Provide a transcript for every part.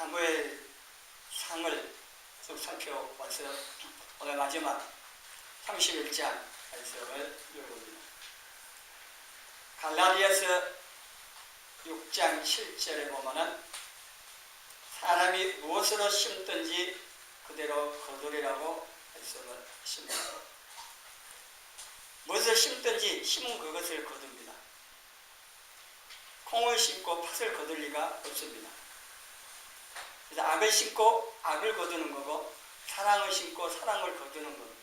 사무엘 상을 쭉 살펴봐서 오늘 마지막 31장 말씀을 읽어봅니다. 갈라디아서 6장 7절에 보면은 사람이 무엇으로 심든지 그대로 거두리라고 말씀을 하십니다. 무엇을 심든지 심은 그것을 거둡니다. 콩을 심고 팥을 거둘 리가 없습니다. 그래서 악을 심고 악을 거두는 거고 사랑을 심고 사랑을 거두는 겁니다.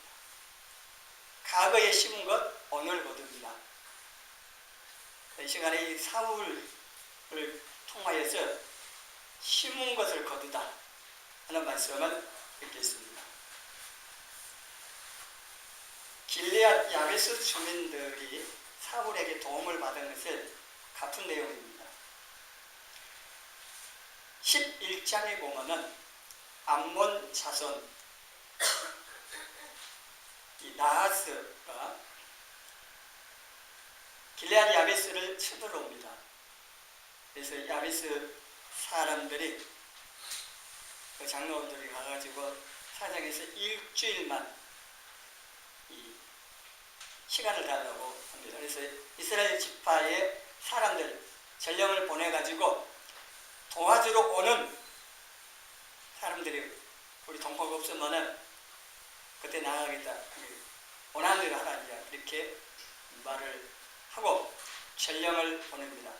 과거에 심은 것 오늘 거둡니다. 이 시간에 이 사울을 통하여서 심은 것을 거두다 하는 말씀을 읽겠습니다. 길르앗 야베스 주민들이 사울에게 도움을 받은 것을 갚은 내용입니다. 11장에 보면은 암몬 자손 이 나하스가 길르앗 야베스를 쳐들어옵니다. 그래서 야베스 사람들이 그 장로들이 가가지고 사정에서 일주일만 이 시간을 달라고 합니다. 그래서 이스라엘 지파의 사람들 전령을 보내가지고 도와주러 오는 사람들이 우리 동포가 없으면은 그때 나가겠다. 원하는 대로 하라 이렇게 말을 하고 전령을 보냅니다.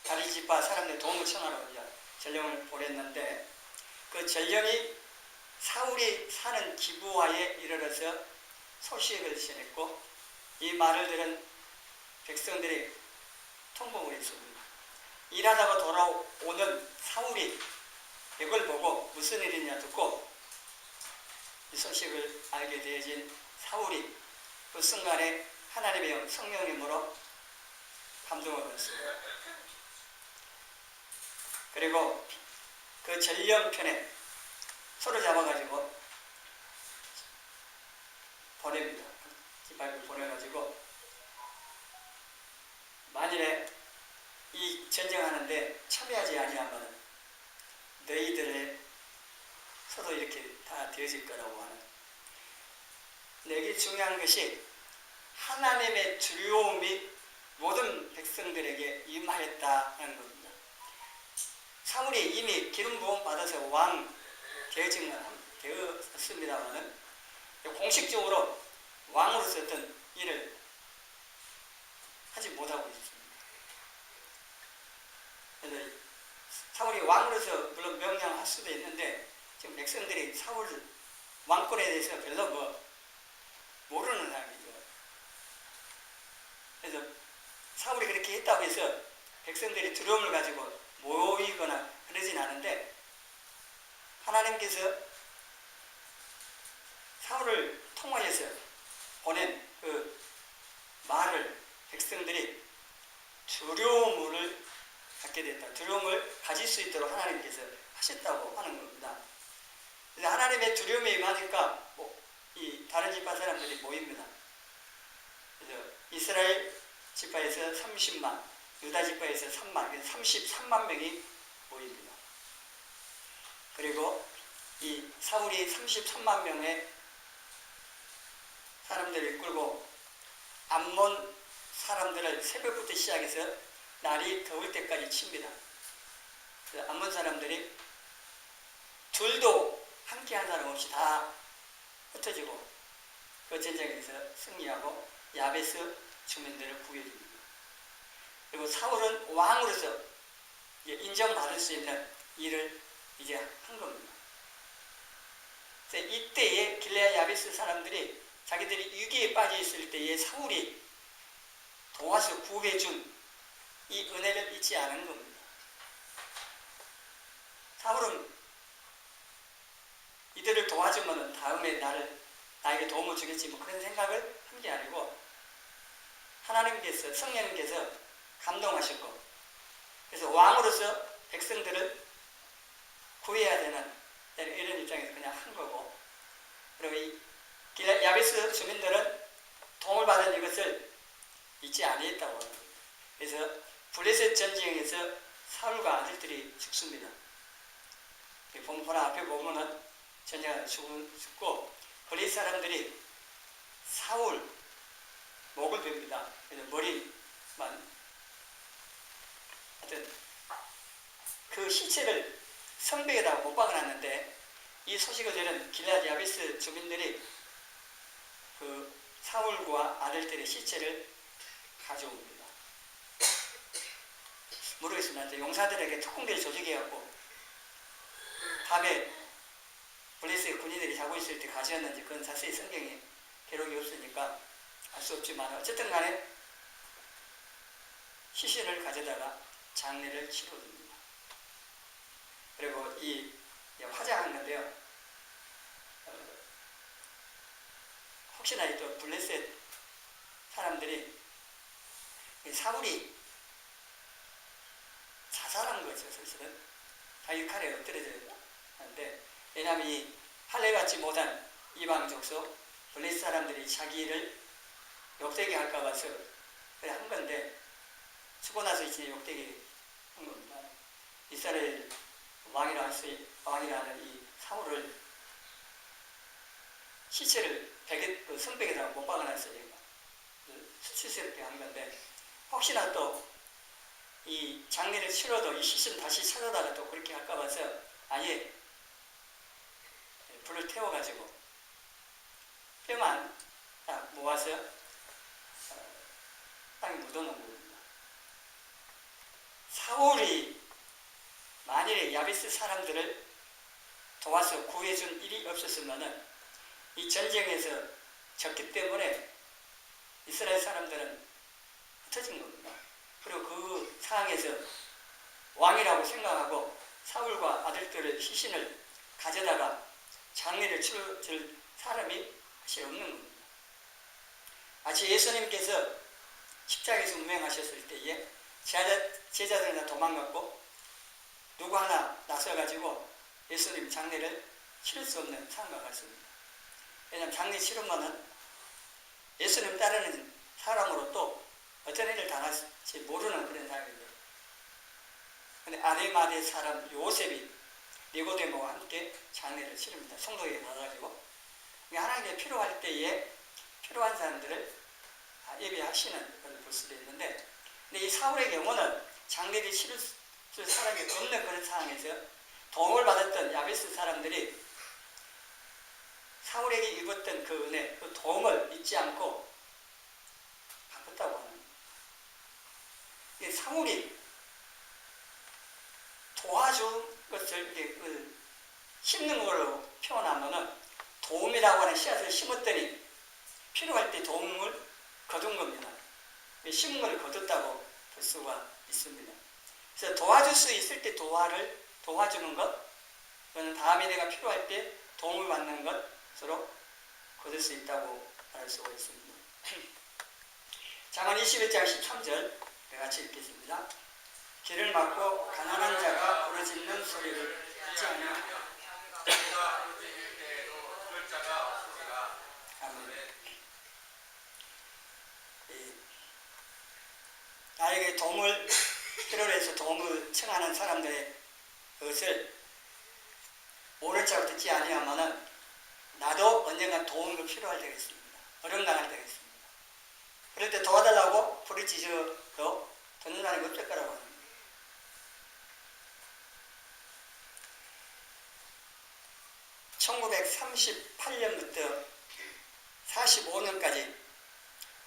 다리 지파 사람들 도움을 청하러 전령을 보냈는데 그 전령이 사울이 사는 기브아에 이르러서 소식을 전했고 이 말을 들은 백성들이 통곡을 했습니다. 일하다가 돌아오는 사울이 이걸 보고 무슨 일이냐 듣고 이 소식을 알게 되어진 사울이 그 순간에 하나님의 성령님으로 감동을 받습니다. 그리고 그 전령편에 서로 잡아가지고 보냅니다. 지파를 보내가지고 만일에 이 전쟁하는데 참여하지 아니하면 너희들의 서도 이렇게 다 되어질 거라고 하는. 근데 여기 중요한 것이 하나님의 두려움이 모든 백성들에게 임하였다는 겁니다. 사울이 이미 기름 부음 받아서 왕 되었습니다만은 공식적으로 왕으로서 어떤 일을 하지 못하고 있습니다. 그래서 사울이 왕으로서 물론 명령할 수도 있는데 지금 백성들이 사울 왕권에 대해서 별로 모르는 사람이죠. 그래서 사울이 그렇게 했다고 해서 백성들이 두려움을 가지고 모이거나 그러진 않은데 하나님께서 사울을 통하여서 보낸 그 말을 백성들이 두려움을 갖게 됐다. 두려움을 가질 수 있도록 하나님께서 하셨다고 하는 겁니다. 그래서 하나님의 두려움에 임하니까 이 다른 지파 사람들이 모입니다. 그래서 이스라엘 지파에서 30만, 유다 지파에서 3만, 33만 명이 모입니다. 그리고 이 사울이 33만 명의 사람들을 이끌고 암몬 사람들을 새벽부터 시작해서 날이 더울 때까지 칩니다. 그래서 암몬 사람들이 둘도 함께한 사람 없이 다 흩어지고 그 전쟁에서 승리하고 야베스 주민들을 구해줍니다. 그리고 사울은 왕으로서 인정받을 수 있는 일을 이제 한 겁니다. 그래서 이때에 길르앗 야베스 사람들이 자기들이 위기에 빠져 있을 때에 사울이 도와서 구해준 이 은혜를 잊지 않은 겁니다. 사울은 이들을 도와주면 다음에 나에게 도움을 주겠지 그런 생각을 한 게 아니고 하나님께서 성령님께서 감동하셨고 그래서 왕으로서 백성들을 구해야 되는 이런 입장에서 그냥 한 거고 그리고 이 야베스 주민들은 도움을 받은 이것을 잊지 아니했다고 합니다. 그래서 블레셋 전쟁에서 사울과 아들들이 죽습니다. 본문화 앞에 보면은 전쟁에 죽고 블레셋 사람들이 사울 목을 뵙니다. 그래서 머리만 하여튼 그 시체를 성벽에다가 못 박아놨는데 이 소식을 들은 길앗 야베스 주민들이 그 사울과 아들들의 시체를 가져옵니다. 모르겠습니다. 용사들에게 특공대를 조직해갖고 밤에 블레셋 군인들이 자고 있을 때 가져왔는지 그건 자세히 성경에 기록이 없으니까 알 수 없지만 어쨌든 간에 시신을 가져다가 장례를 치러줍니다. 그리고 이 화장한 건데요. 혹시나 또 블레셋 사람들이 사울이 자살한 거죠. 사실은 자기 칼에 엎드려져 하는데, 왜냐하면 이 할례받지 못한 이방 족속 블레셋 사람들이 자기를 욕되게 할까 봐서 그래 한 건데, 죽고 나서 이제 욕되게 한 겁니다. 이스라엘 왕이라는 이 사울을 시체를 그 성벽에다가 못 박아놨어요. 수치스럽게 한 건데, 혹시나 또 이 장례를 치러도 이 시신 다시 찾아다가 또 그렇게 할까 봐서 아예 불을 태워가지고 뼈만 딱 모아서 땅에 묻어놓은 겁니다. 사울이 만일에 야베스 사람들을 도와서 구해준 일이 없었으면 이 전쟁에서 졌기 때문에 이스라엘 사람들은 흩어진 겁니다. 그리고 그 상황에서 왕이라고 생각하고 사울과 아들들의 시신을 가져다가 장례를 치러줄 사람이 사실 없는 겁니다. 마치 예수님께서 십자가에서 운명하셨을 때에 제자들이 다 도망갔고 누구 하나 나서가지고 예수님 장례를 치를 수 없는 상황과 같습니다. 왜냐하면 장례 치르면은 예수님 따르는 사람으로 또 어떤 일을 당할지 모르는 그런 상황입니다. 그런데 아리마대 사람 요셉이 니고데모와 함께 장례를 치릅니다. 성도에게 가가지고 하나님께 필요할 때에 필요한 사람들을 예배하시는 것을 볼 수도 있는데, 근데 이 사울의 경우는 장례를 치를 사람이 없는 그런 상황에서 도움을 받았던 야베스 사람들이 사울에게 입었던 그 은혜, 그 도움을 잊지 않고 갚았다고 합니다. 사울이 도와준 것을 이렇게 심는 걸로 표현하면은 도움이라고 하는 씨앗을 심었더니 필요할 때 도움을 거둔 겁니다. 심은 걸 거뒀다고 볼 수가 있습니다. 그래서 도와줄 수 있을 때 도와주는 것, 그거는 다음에 내가 필요할 때 도움을 받는 것으로 거둘 수 있다고 알 수가 있습니다. 잠언 21장 13절 같이 읽겠습니다. 길을 막고 가난한 자가 부르짖는 소리를 듣지 않으며 나에게 도움을 필요로 해서 도움을 청하는 사람들의 것을 오른 척 듣지 아니하면은 나도 언젠가 도움이 필요할 때가 있습니다. 어려움당할 때가 있습니다. 그럴 때 도와달라고 부르짖어도 듣는 사람이 없을 거라고 합니다. (1938년부터) 45년까지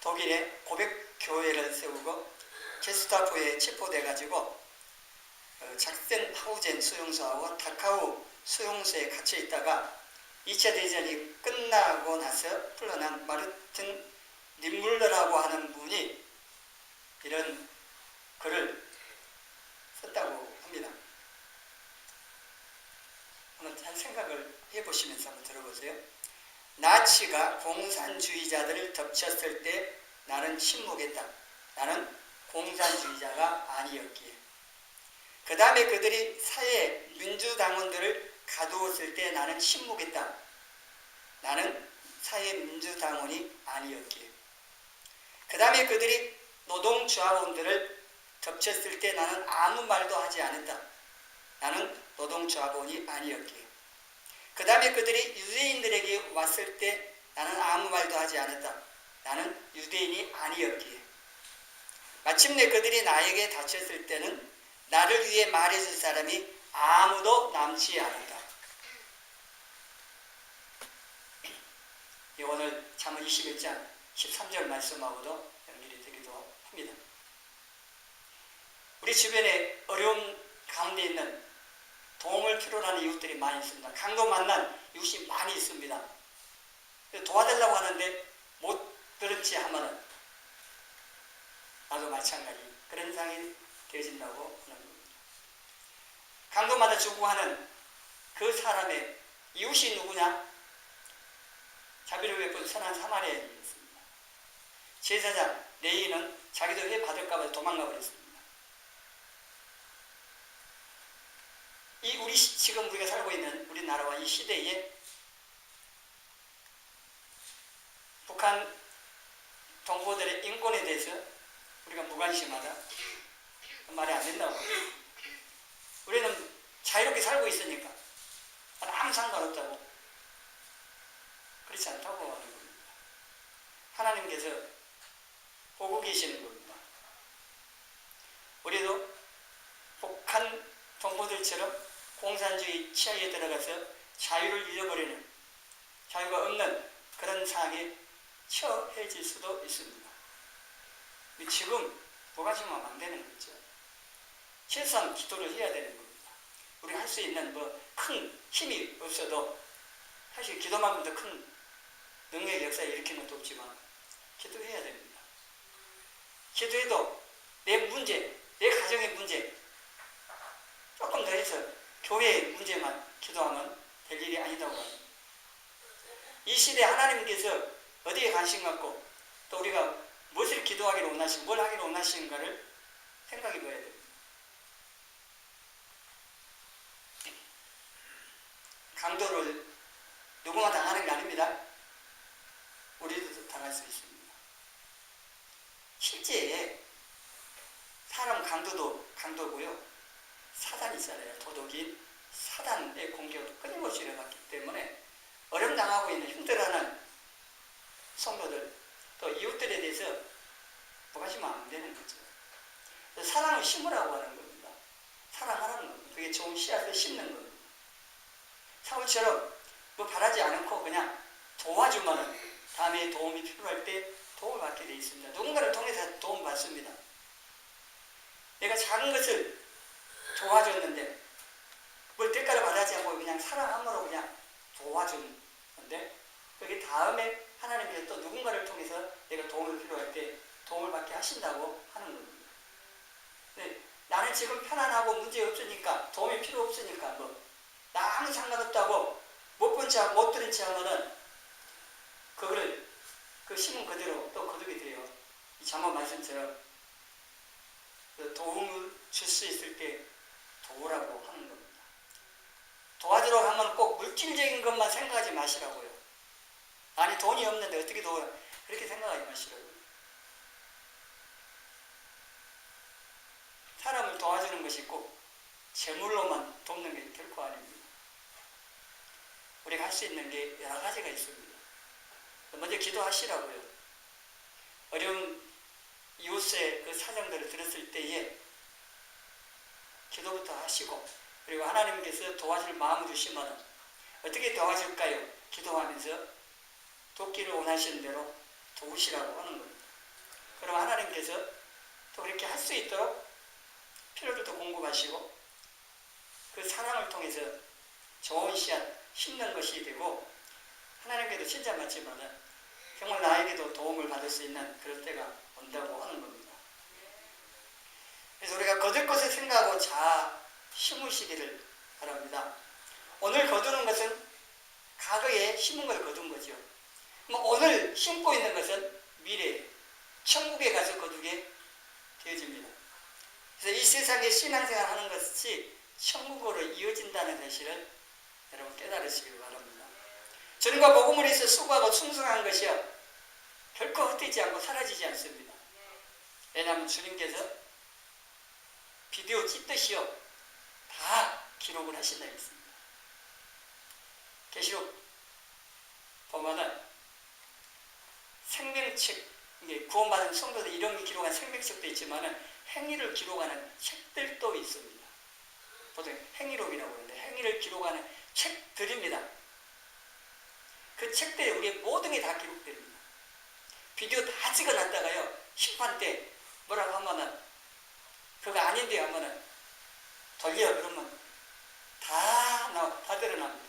독일에 고백교회를 세우고 게스타포에 체포돼가지고 작센하우젠 수용소하고 다카우 수용소에 갇혀 있다가 2차 대전이 끝나고 나서 풀려난 마르틴 님물러라고 하는 분이 이런 글을 썼다고 합니다. 한번 잘 생각을 해보시면서 한번 들어보세요. 나치가 공산주의자들을 덮쳤을 때 나는 침묵했다. 나는 공산주의자가 아니었기에. 그 다음에 그들이 사회 민주당원들을 가두었을 때 나는 침묵했다. 나는 사회민주당원이 아니었기에. 그 다음에 그들이 노동조합원들을 덮쳤을 때 나는 아무 말도 하지 않았다. 나는 노동조합원이 아니었기에. 그 다음에 그들이 유대인들에게 왔을 때 나는 아무 말도 하지 않았다. 나는 유대인이 아니었기에. 마침내 그들이 나에게 닥쳤을 때는 나를 위해 말해줄 사람이 아무도 남지 않았다. 오늘 잠언 21장 13절 말씀하고도 연결이 되기도 합니다. 우리 주변에 어려움 가운데 있는 도움을 필요로 하는 이웃들이 많이 있습니다. 강도 만난 이웃이 많이 있습니다. 도와달라고 하는데 못 들었지 하면은 나도 마찬가지 그런 상이 되어진다고 하는 겁니다. 강도마다 주구하는 그 사람의 이웃이 누구냐? 자비를 베푼 선한 사마리아인이었습니다. 제사장 레위는 자기도 회 받을까 봐 도망가 버렸습니다. 지금 우리가 살고 있는 우리나라와 이 시대에 북한 동포들의 인권에 대해서 우리가 무관심하다 말이 안 된다고. 우리는 자유롭게 살고 있으니까 아무 상관없다고. 그렇지 않다고 하는 겁니다. 하나님께서 보고 계시는 겁니다. 우리도 북한 동포들처럼 공산주의 치하에 들어가서 자유를 잃어버리는, 자유가 없는 그런 상황에 처해질 수도 있습니다. 지금 무관심하면 안 되는 거죠. 최소한 기도를 해야 되는 겁니다. 우리 할 수 있는 큰 힘이 없어도 사실 기도만큼 더 큰 능력의 역사에 일으키는 것도 없지만 기도해야 됩니다. 기도해도 내 문제, 내 가정의 문제 조금 더 해서 교회의 문제만 기도하면 될 일이 아니다고 합니다. 이 시대에 하나님께서 어디에 관심 갖고 또 우리가 무엇을 기도하기를 원하시고 뭘 하기를 원하시는가를 생각해 봐야 됩니다. 강도를 누구나 당하는 게 아닙니다. 우리도 당할 수 있습니다. 실제 사람 강도도 강도고요. 사단이 있잖아요. 도덕인 사단의 공격을 끊임없이 일어났기 때문에 어려움 당하고 있는 힘들어하는 성도들 또 이웃들에 대해서 무관심하면 안 되는 거죠. 사랑을 심으라고 하는 겁니다. 사랑하라는 겁니다. 그게 좋은 씨앗을 심는 겁니다. 사울처럼 바라지 않고 그냥 도와주면 다음에 도움이 필요할 때 도움을 받게 되어 있습니다. 누군가를 통해서 도움을 받습니다. 내가 작은 것을 도와줬는데 뭘 대가를 받지 않고 그냥 사랑함으로 그냥 도와줬는데 그게 다음에 하나님께서 또 누군가를 통해서 내가 도움을 필요할 때 도움을 받게 하신다고 하는 겁니다. 네, 나는 지금 편안하고 문제 없으니까 도움이 필요 없으니까 나 아무 상관없다고 못 본 척 못 들은 척 하면은 그거를 그 심은 그대로 또 거두게 돼요. 이 잠언 말씀처럼 도움을 줄 수 있을 때 도우라고 하는 겁니다. 도와주려고 하면 꼭 물질적인 것만 생각하지 마시라고요. 아니 돈이 없는데 어떻게 도우라 그렇게 생각하지 마시라고요. 사람을 도와주는 것이 꼭 재물로만 돕는 게 결코 아닙니다. 우리가 할 수 있는 게 여러 가지가 있습니다. 먼저 기도하시라고요. 어려운 이웃의 그 사정들을 들었을 때에 기도부터 하시고 그리고 하나님께서 도와줄 마음을 주시면 어떻게 도와줄까요? 기도하면서 돕기를 원하시는 대로 도우시라고 하는 겁니다. 그럼 하나님께서 또 그렇게 할 수 있도록 필요를 더 공급하시고 그 사랑을 통해서 좋은 씨앗 심는 것이 되고 하나님께도 칭찬받지만 정말 나에게도 도움을 받을 수 있는 그럴 때가 온다고 하는 겁니다. 그래서 우리가 거둘 것을 생각하고 잘 심으시기를 바랍니다. 오늘 거두는 것은 과거에 심은 걸 거둔 거죠. 오늘 심고 있는 것은 미래에 천국에 가서 거두게 되어집니다. 그래서 이 세상에 신앙생활 하는 것이 천국으로 이어진다는 사실을 여러분 깨달으시길 바랍니다. 전과 복음을 위해서 수고하고 충성한 것이요 결코 헛되지 않고 사라지지 않습니다. 왜냐하면 주님께서 비디오 찍듯이요 다 기록을 하신다 했습니다. 계시록 보면은 생명책, 이게 구원받은 성도들 이런 게 기록한 생명책도 있지만은 행위를 기록하는 책들도 있습니다. 보통 행위록이라고 하는데 행위를 기록하는 책들입니다. 그 책들에 우리의 모든 게 다 기록됩니다. 비디오 다 찍어놨다가요, 심판 때 뭐라고 하면은 그거 아닌데 하면은 돌려 그러면 다 드러납니다.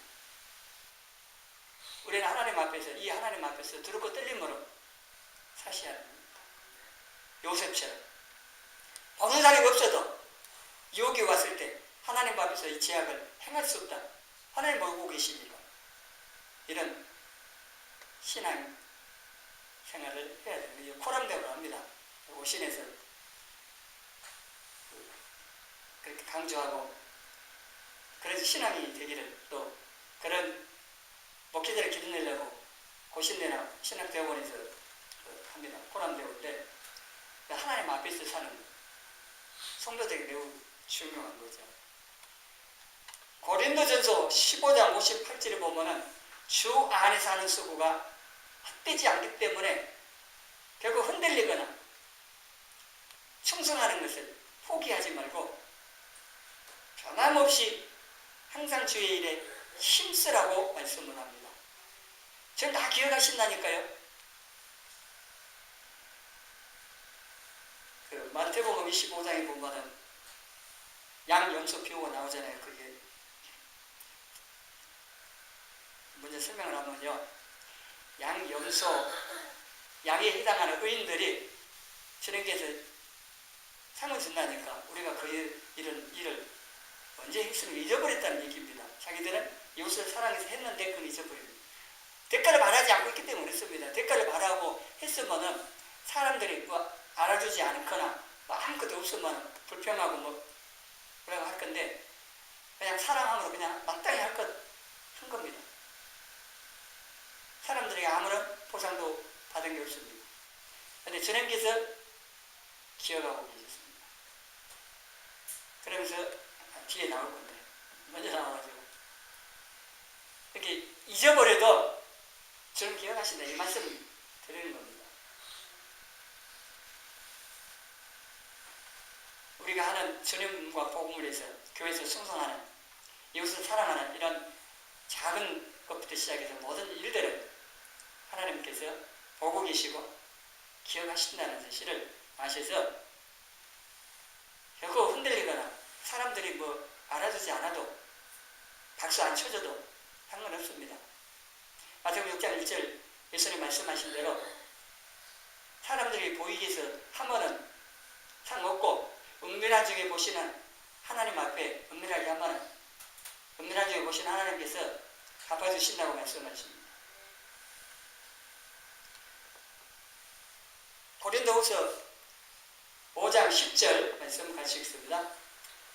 우리는 하나님 앞에서, 이 하나님 앞에서 두렵고 떨림으로 사셔야 합니다. 요셉처럼 보는 사람이 없어도 유혹이 왔을 때 하나님 앞에서 이 제약을 행할 수 없다. 하나님 보고 계시니까 이런 신앙 생활을 해야 됩니다. 코람대로 합니다. 오신에서 그렇게 강조하고 그래서 신앙이 되기를, 또 그런 목회자를 기르내려고 고신대나 신학대학원에서 합니다. 코람대올 때 하나님 앞에서 사는 성도들에게 매우 중요한 거죠. 고린도전서 15장 58절에 보면은 주 안에 사는 수고가 헛되지 않기 때문에 결국 흔들리거나 충성하는 것을 포기하지 말고 변함없이 항상 주의 일에 힘쓰라고 말씀을 합니다. 저는 다 기억하신다니까요. 그 마태복음 25장에 보면은 양염소 비유가 나오잖아요. 그게 먼저 설명을 하면요, 양염소, 양에 해당하는 의인들이 주님께서 상을 준다니까 우리가 그 일을 언제 했으면 잊어버렸다는 얘기입니다. 자기들은 이웃을 사랑해서 했는데 그건 잊어버립니다. 대가를 말하지 않고 있기 때문에 그렇습니다. 대가를 말하고 했으면은 사람들이 뭐 알아주지 않거나 뭐 아무것도 없으면 불평하고 뭐라고 할 건데 그냥 사랑함으로 그냥 마땅히 할 것 한 겁니다. 사람들에게 아무런 보상도 받은 게 없습니다. 그런데 주님께서 기억하고 계셨습니다. 그러면서 뒤에 나올 건데 먼저 나와가지고 이렇게 잊어버려도 주님 기억하신다 이 말씀 드리는 겁니다. 우리가 하는 주님과 복음을 위해서 교회에서 충성하는, 이웃을 사랑하는 이런 작은 것부터 시작해서 모든 일들을 하나님께서 보고 계시고 기억하신다는 사실을 아셔서 결코 흔들리거나 사람들이 뭐 알아주지 않아도 박수 안 쳐줘도 상관없습니다. 마태복음 6장 1절 예수님 말씀하신 대로 사람들이 보이기 위해서 하면은 상없고 은밀한 중에 보시는 하나님 앞에 은밀하게 하면은 은밀한 중에 보시는 하나님께서 갚아주신다고 말씀하십니다. 고린도후서 5장 10절 말씀 같이 읽습니다.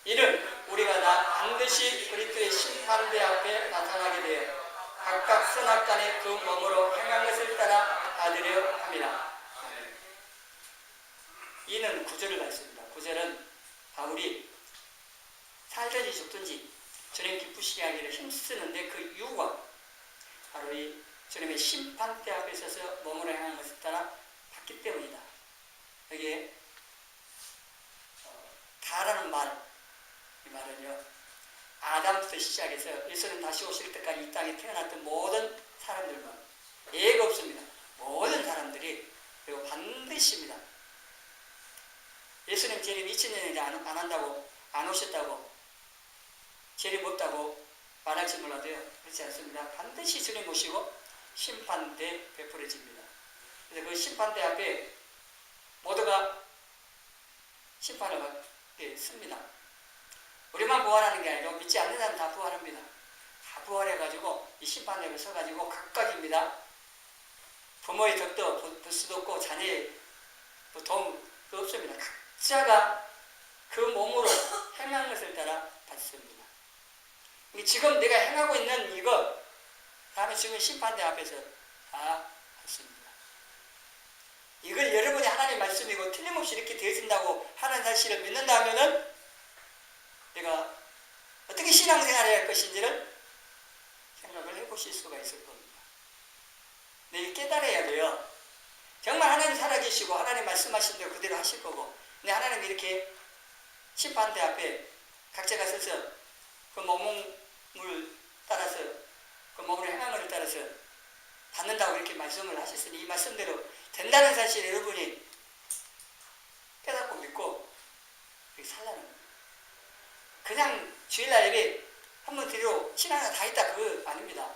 이는 우리가 다 반드시 그리스도의 심판대 앞에 나타나게 되어 각각 선악간에 그 몸으로 행한 것을 따라 받으려 합니다. 이는 9절을 말씀입니다. 9절은 바울이 살든지 죽든지 주님 기쁘시게 하기를 힘쓰는데 그 이유가 바로 이 주님의 심판대 앞에 서서 몸으로 행한 것을 따라 받기 때문이다. 여기에 다라는 말, 이 말은요, 아담부터 시작해서 예수님 다시 오실 때까지 이 땅에 태어났던 모든 사람들만 예가 없습니다. 모든 사람들이 그리고 반드시입니다. 예수님 재림 2000년에 안 한다고, 안 오셨다고, 재림 없다고 말할지 몰라도요, 그렇지 않습니다. 반드시 주님 오시고 심판대 베풀어집니다. 그래서 그 심판대 앞에 모두가 심판을 받게 씁니다. 우리만 부활하는 게 아니고 믿지 않는 사람 다 부활합니다. 다 부활해가지고 이 심판대에 서가지고 각각입니다. 부모의 덕도 볼 수도 없고 자녀의 도움 없습니다. 각자가 그 몸으로 행한 것을 따라 받습니다. 지금 내가 행하고 있는 이거 다음에 지금 심판대 앞에서 다 받습니다. 이걸 여러분이 하나님 말씀이고 틀림없이 이렇게 되어진다고 하는 사실을 믿는다면은 내가 어떻게 신앙생활을 할 것인지를 생각을 해보실 수가 있을 겁니다. 근데 깨달아야 돼요. 정말 하나님 살아계시고 하나님 말씀하신 대로 그대로 하실 거고, 근데 하나님 이렇게 심판대 앞에 각자가 서서 그 몸을 따라서, 그 몸의 행함을 따라서 받는다고 이렇게 말씀을 하셨으니 이 말씀대로 된다는 사실 여러분이 깨닫고 믿고 살라는 거예요. 그냥 주일날 예배 한번 드리러 신앙이 다 있다 그거 아닙니다.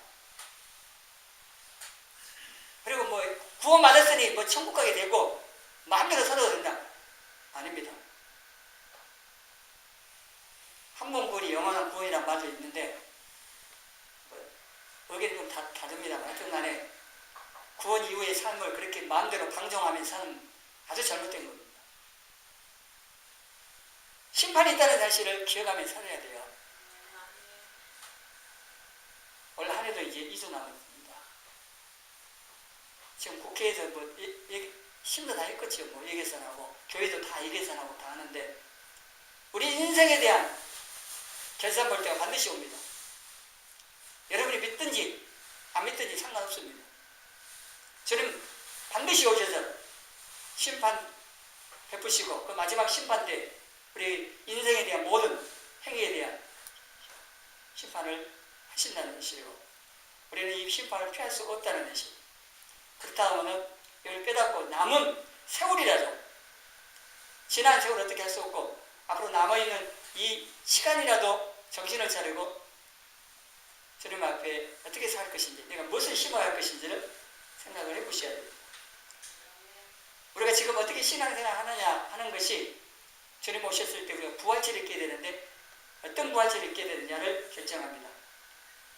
그리고 뭐 구원 받았으니 뭐 천국 가게 되고 마음대로 살아도 된다 아닙니다. 한 번 구원이 영원한 구원이란 말도 있는데 의견이 좀 다릅니다. 하여튼 간에 구원 이후의 삶을 그렇게 마음대로 방종하면서 사는 아주 잘못된 겁니다. 심판이 있다는 사실을 기억하면서 살아야 돼요. 올 한 해도 이제 2주 남았습니다. 지금 국회에서 뭐 심도 다 했겠죠. 뭐 예개선하고 교회도 다 예개선하고 다 하는데 우리 인생에 대한 결산 볼 때가 반드시 옵니다. 여러분이 믿든지 안 믿든지 상관없습니다. 주님 반드시 오셔서 심판 베푸시고 그 마지막 심판 때 우리 인생에 대한 모든 행위에 대한 심판을 하신다는 것이고 우리는 이 심판을 피할 수 없다는 것이고 그렇다면 이걸 깨닫고 남은 세월이라도 지난 세월 어떻게 할 수 없고 앞으로 남아있는 이 시간이라도 정신을 차리고 주님 앞에 어떻게 살 것인지 내가 무엇을 심어야 할 것인지를 생각을 해보셔야 됩니다. 우리가 지금 어떻게 신앙생활 하느냐 하는 것이 주님 오셨을 때 우리가 부활체를 입게 되는데 어떤 부활체를 입게 되느냐를 결정합니다.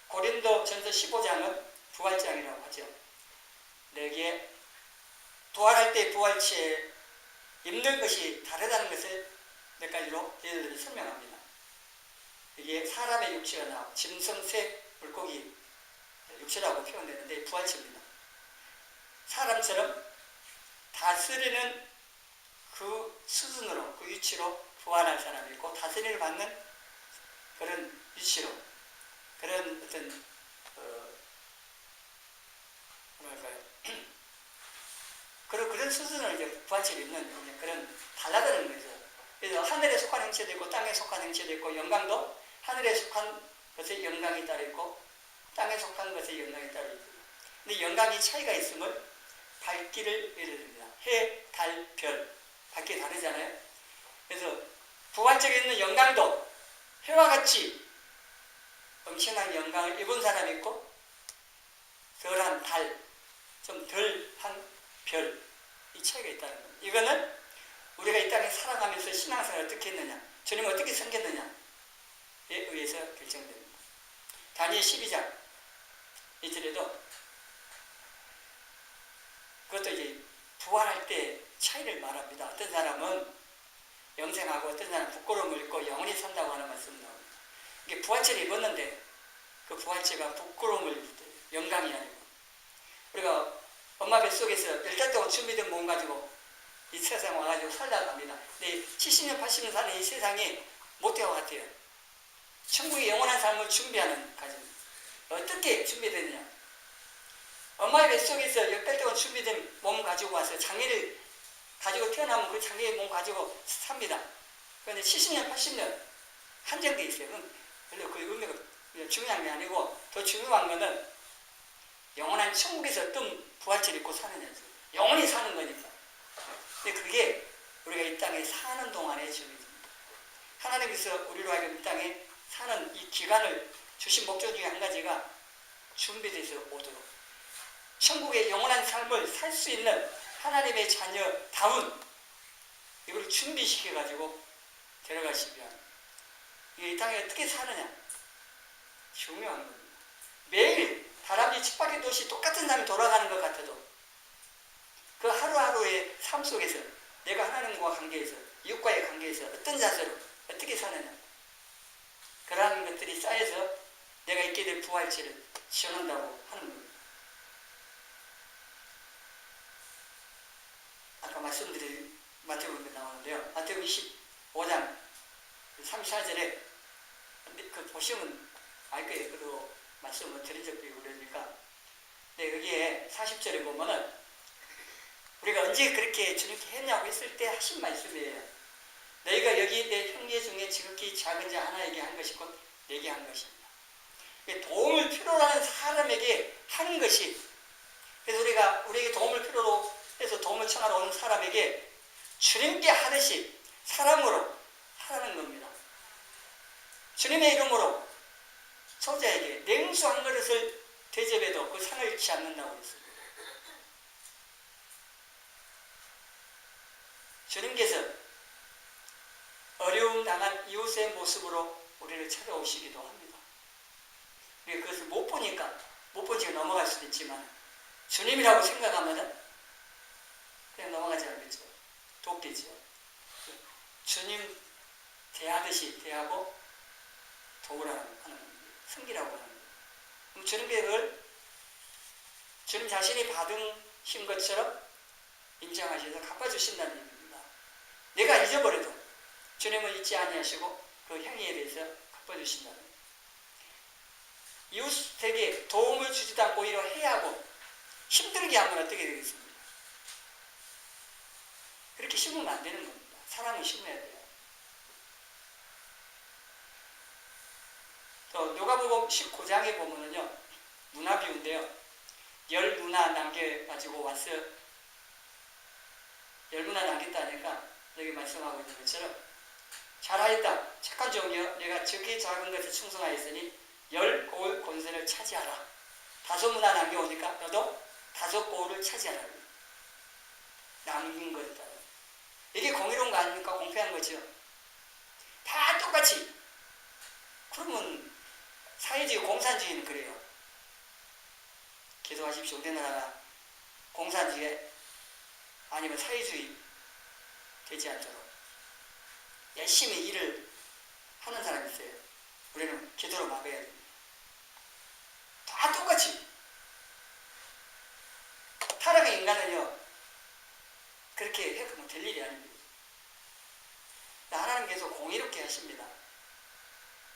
고린도 전서 15장은 부활장이라고 하죠. 내게 부활할 때 부활체에 입는 것이 다르다는 것을 몇 가지로 예를 들어 설명합니다. 이게 사람의 육체가 나오고 짐승, 새, 물고기 육체라고 표현되는데 부활체입니다. 사람처럼 다스리는 그 수준으로, 그 위치로 부활할 사람이 있고 다스리를 받는 그런 위치로 그런 어떤 뭐랄까요? 그런 수준을 이제 부활체를 입는 그런 달라드는 거죠. 그래서 하늘에 속한 형체도 있고 땅에 속한 형체도 있고 영광도 하늘에 속한 것에 영광이 따로 있고 땅에 속한 것에 영광이 따로 있고 근데 영광이 차이가 있음을 밝기를 예를 듭니다. 해, 달, 별 밝기 다르잖아요. 그래서 부활적에 있는 영광도 해와 같이 엄청난 영광을 입은 사람이 있고 덜한 달, 좀 덜한 별 이 차이가 있다는 겁니다. 이거는 우리가 이 땅에 살아가면서 신앙생활을 어떻게 했느냐 주님을 어떻게 섬겼느냐에 의해서 결정됩니다. 다니엘 12장 이절에도 그것도 이제 부활할 때 차이를 말합니다. 어떤 사람은 영생하고 어떤 사람은 부끄러움을 입고 영원히 산다고 하는 말씀 나옵니다. 이게 부활체를 입었는데 그 부활체가 부끄러움을 입을 때 영광이 아니고 우리가 엄마 뱃속에서 10달 동안 준비된 몸 가지고 이 세상 와가지고 살다가 갑니다. 근데 70년, 80년 사는 이 세상이 모태와 같아요. 천국의 영원한 삶을 준비하는 과정입니다. 어떻게 준비되느냐? 엄마의 뱃속에서 10달 동안 준비된 몸 가지고 와서 장애를 가지고 태어나면 그 장애의 몸 가지고 삽니다. 그런데 70년, 80년 한정되어 있어요. 별로 그 의미가 중요한 게 아니고 더 중요한 거는 영원한 천국에서 어떤 부활체를 입고 사느냐죠. 영원히 사는 거니까. 근데 그게 우리가 이 땅에 사는 동안의 준비입니다. 하나님께서 우리로 하여금 이 땅에 사는 이 기간을 주신 목적 중에 한 가지가 준비돼서 오도록 천국의 영원한 삶을 살 수 있는 하나님의 자녀다운 이걸 준비시켜가지고 데려가시기 위한 이 땅에 어떻게 사느냐 중요한 겁니다. 매일 다람쥐 쳇바퀴 도시 똑같은 삶이 돌아가는 것 같아도 그 하루하루의 삶 속에서 내가 하나님과 관계에서 이웃과의 관계에서 어떤 자세로 어떻게 사느냐 그러한 것들이 쌓여서 내가 있게 될 부활체를 지어낸다고 하는 겁니다. 아까 말씀드린 마태복음에 나오는데요. 마태복음 25장 34절에 근데 그 보시면 알 거예요. 그리고 말씀을 드린 적도 있고 그러니까. 근데 여기에 40절에 보면은 우리가 언제 그렇게 주님께 했냐고 했을 때 하신 말씀이에요. 너희가 여기 내 형제 중에 지극히 작은 자 하나에게 한 것이 곧 내게 한 것입니다. 도움을 필요로 하는 사람에게 하는 것이, 그래서 우리에게 도움을 필요로 해서 도움을 청하러 오는 사람에게 주님께 하듯이 사랑으로 하라는 겁니다. 주님의 이름으로 소자에게 냉수 한 그릇을 대접해도 그 상을 잃지 않는다고 했습니다. 주님께서 어려움 당한 이웃의 모습으로 우리를 찾아오시기도 합니다. 우리가 그것을 못 본 채 넘어갈 수도 있지만 주님이라고 생각하면 그냥 넘어가지 않겠죠. 돕겠죠. 주님 대하듯이 대하고 도우라고 하는 겁니다. 섬기라고 하는 겁니다. 그럼 주님께 그걸 주님 자신이 받으신 것처럼 인정하셔서 갚아주신다는 얘기입니다. 내가 잊어버려도 주님은 잊지 아니하시고 그 행위에 대해서 갚아주신다는 겁니다. 이웃에게 도움을 주지도 않고 오히려 해하고 힘들게 하면 어떻게 되겠습니까? 그렇게 심으면 안 되는 겁니다. 사랑을 심어야 돼요. 또 누가복음 19장에 보면은요, 문화 비유인데요, 10문화 남겨가지고 와서 10문화 남겼다니까 여기 말씀하고 있는 것처럼 잘하였다 착한 종이여 내가 적게 작은 것에 충성하였으니 10고을 권세를 차지하라. 5문화 남겨오니까 너도 5고을을 차지하라. 남긴 거였다. 이게 공의로운 거 아닙니까? 공평한 거죠. 다 똑같이. 그러면 사회주의, 공산주의는 그래요. 기도하십시오. 우리나라가 공산주의 아니면 사회주의 되지 않도록 열심히 일을 하는 사람이 있어요. 우리는 기도로 막아야 됩니다. 다 똑같이. 타락의 인간은요, 그렇게 해보면 될 일이 아닙니다. 하나님께서 공의롭게 하십니다.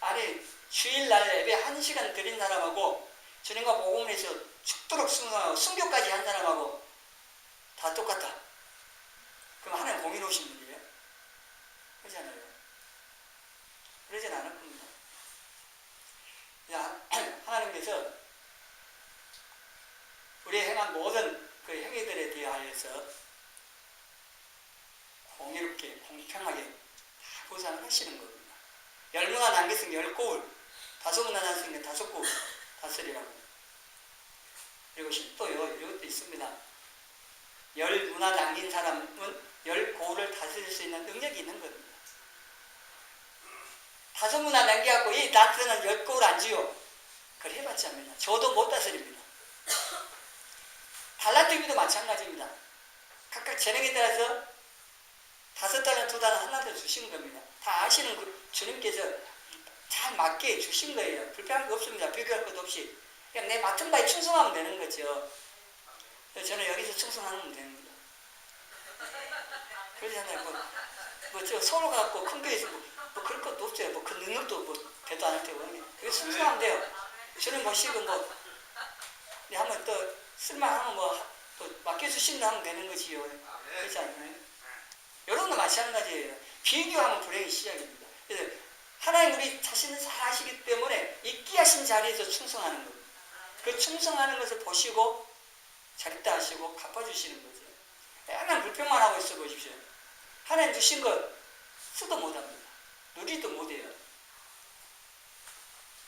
아니, 주일날 예배 1시간 드린 사람하고 주님과 복음을 해서 죽도록 순종하고 순교까지 한 사람하고 다 똑같다. 그럼 하나님 공의로우신 분이에요? 그러잖아요. 그러진 않을 겁니다. 하나님께서 우리의 행한 모든 그 행위들에 대하여서 공의롭게, 공평하게 다 보상을 하시는 겁니다. 10문화 남겼으면 10고을, 5문화 남겼으면 5고을 다스리라고. 그리고 또요, 이것도 있습니다. 10문화 남긴 사람은 10고을을 다스릴 수 있는 능력이 있는 겁니다. 5문화 남겨갖고 이 나한테는 10고을 안 지요. 그걸 해봤지 않습니다. 저도 못 다스립니다. 달란트비도 마찬가지입니다. 각각 재능에 따라서 5달러, 2달러 하나 더 주신 겁니다. 다 아시는 그 주님께서 잘 맞게 주신 거예요. 불편한 거 없습니다. 비교할 것도 없이. 그냥 내 맡은 바에 충성하면 되는 거죠. 저는 여기서 충성하면 됩니다. 그러잖아요. 저 서울 가고 큰 교회에서 뭐 그럴 것도 없어요. 뭐 그 능력도 뭐 대도 안 할 테고. 그래서 충성하면 돼요. 저는 모시고 한번 또 쓸만하면 또 맡겨주신다 하면 되는 거지요. 그렇지 않나요? 여러분 도 마찬가지예요. 비교하면 불행의 시작입니다. 그래서 하나님 우리 자신을 잘 아시기 때문에 있게 하신 자리에서 충성하는 겁니다. 그 충성하는 것을 보시고 잘했다 하시고 갚아주시는 거죠. 하나님 불평만 하고 있어 보십시오. 하나님 주신 것 쓰도 못합니다. 누리도 못해요.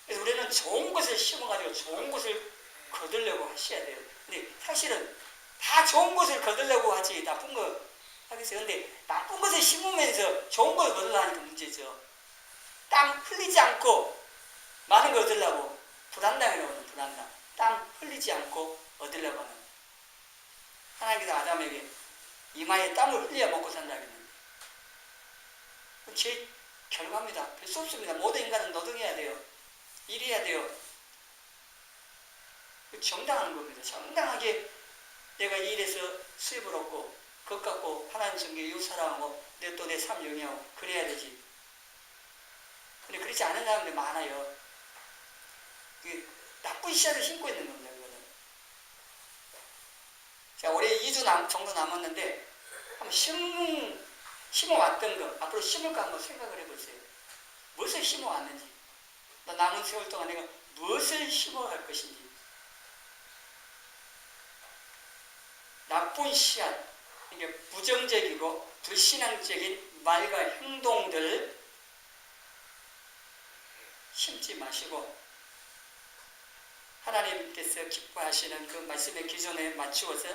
그래서 우리는 좋은 것을 심어가지고 좋은 것을 거두려고 하셔야 돼요. 근데 사실은 다 좋은 것을 거두려고 하지 나쁜 거 하겠어요. 근데 나쁜 것을 심으면서 좋은 걸 거두려고 하니까 문제죠. 땀 흘리지 않고 많은 걸 얻으려고 불안당이라고 하는 불안당. 땀 흘리지 않고 얻으려고 하는. 하나님께서 아담에게 이마에 땀을 흘려야 먹고 산다 그랬는데 제 결과입니다. 별 수 없습니다. 모든 인간은 노동해야 돼요. 일해야 돼요. 정당한 겁니다. 정당하게 내가 일해서 수입을 얻고 그것 갖고 하나님 전개 이웃 사랑하고 또 내 삶 영위하고 그래야 되지. 근데 그렇지 않은 사람들 많아요. 나쁜 씨앗을 심고 있는 겁니다. 그거는. 자, 올해 2주 정도 남았는데 한번 심어왔던 거, 앞으로 심을까 한번 생각을 해보세요. 무엇을 심어왔는지, 남은 세월 동안 내가 무엇을 심어갈 것인지. 나쁜 씨앗, 이게 부정적이고 불신앙적인 말과 행동들을 심지 마시고 하나님께서 기뻐하시는 그 말씀의 기준에 맞추어서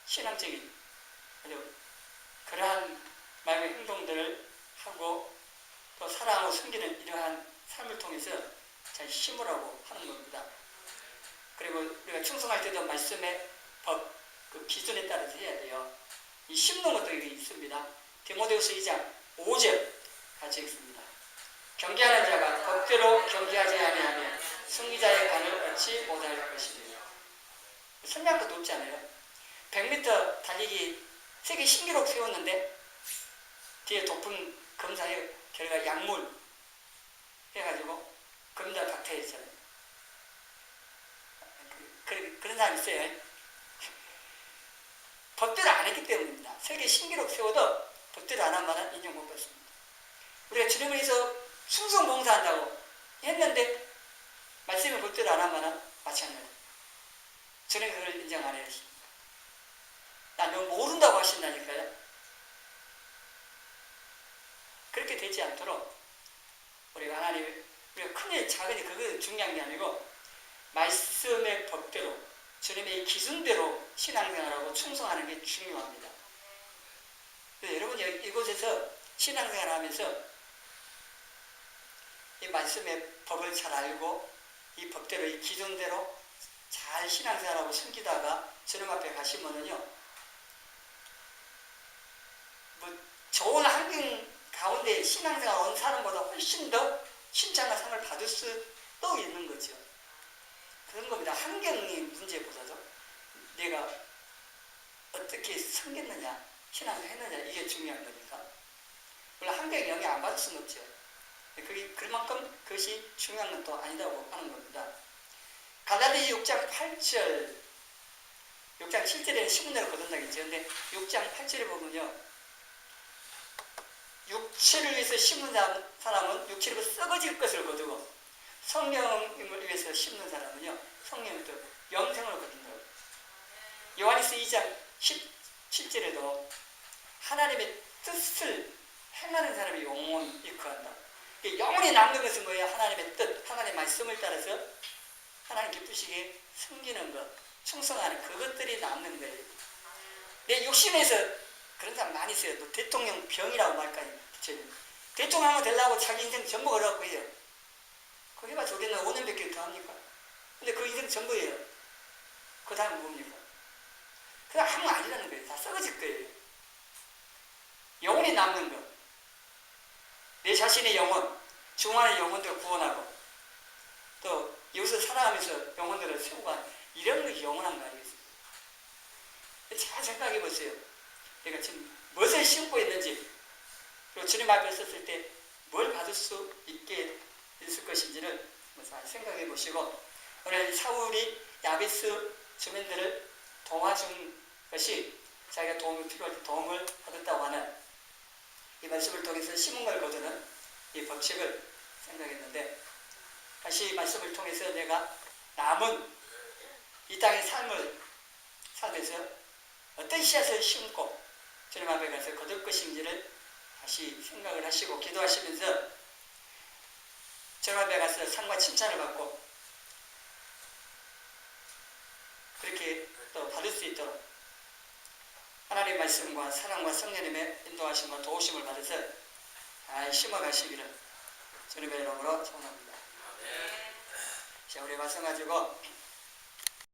신앙적인 그러한 말과 행동들을 하고 또 사랑하고 섬기는 이러한 삶을 통해서 잘 심으라고 하는 겁니다. 그리고 우리가 충성할 때도 말씀의 법, 그 기준에 따라서 해야 돼요. 이 심는 것도 있습니다. 디모데후서 2장 5절 같이 읽습니다. 경계하는 자가 법대로 경계하지 아니하면 승리자의 간을 얻지 못할 것입니다. 성량도 높지 않아요? 100m 달리기 세계 신기록 세웠는데 뒤에 높은 검사의 결과 약물 해가지고 금달 박태했잖아요. 그런 사람 있어요. 법대로 안 했기 때문입니다. 세계 신기록 세워도 법대로 안 하면 인정 못 받습니다. 우리가 주님을 위해서 충성 봉사한다고 했는데 말씀을 법대로 안 하면 마찬가지입니다. 주님 그걸 인정 안 해주십니다. 나 너 모른다고 하신다니까요. 그렇게 되지 않도록 우리가 하나님, 우리가 큰일 작은일 그거 중요한 게 아니고 말씀의 법대로 주님의 기준대로 신앙생활하고 충성하는 게 중요합니다. 그래서 여러분이 이곳에서 신앙생활하면서 이 말씀의 법을 잘 알고 이 법대로 이 기준대로 잘 신앙생활하고 섬기다가 주님 앞에 가시면은요, 뭐 좋은 환경 가운데 신앙생활 온 사람보다 훨씬 더 신장한 상을 받을 수도 있는 거죠. 그런 겁니다. 환경이 문제보다도 내가 어떻게 섬겼느냐, 신앙을 했느냐, 이게 중요한 거니까. 물론 환경에 영향 안 받을 수는 없죠. 그만큼 그것이 중요한 건 또 아니다고 하는 겁니다. 갈라디아 6장 8절, 6장 7절에는 신문대로 거둔다고 했죠. 근데 6장 8절에 보면요, 육체를 위해서 심는 사람은 육체로 썩어질 것을 거두고 성령을 위해서 심는 사람은요, 성령을 또 영생을 거둔다고. 요한일서 2장 17절에도 하나님의 뜻을 행하는 사람이 영원히 일컬한다. 영원히 남는 것은 뭐예요? 하나님의 뜻, 하나님의 말씀을 따라서 하나님 기쁘시게 섬기는 것, 충성하는 그것들이 남는 거예요. 내 욕심에서 그런 사람 많이 있어요. 또 대통령 병이라고 말까지 붙여요. 대통령 하면 되려고 자기 인생 전부 걸어갖고 해요. 그거 해봐서 우리는 5년밖에 더 합니까? 근데 그 인생 전부예요. 그 다음 뭡니까? 그냥 아무 아니라는 거예요. 다 썩어질 거예요. 영혼이 남는 거. 내 자신의 영혼, 중환의 영혼들을 구원하고 또 여기서 살아가면서 영혼들을 세우고 하는 이런 것이 영원한 거 아니겠습니까? 잘 생각해 보세요. 내가 지금 무엇을 심고 있는지, 그리고 주님 앞에 섰을 때 뭘 받을 수 있게 있을 것인지를 잘 생각해 보시고, 오늘 사울이 야베스 주민들을 도와준 것이 자기가 도움이 필요할 때 도움을 받았다고 하는 이 말씀을 통해서 심은 걸 거두는 이 법칙을 생각했는데, 다시 이 말씀을 통해서 내가 남은 이 땅의 삶을 살면서 어떤 씨앗을 심고 주님 앞에 가서 거둘 것인지를 다시 생각을 하시고 기도하시면서 주님 앞에 가서 상과 칭찬을 받고 그렇게 또 받을 수 있도록 하나님의 말씀과 사랑과 성령님의 인도하심과 도우심을 받아서 잘 심어가시기를 주님의 이름으로 축원합니다. 자, 우리 말씀 가지고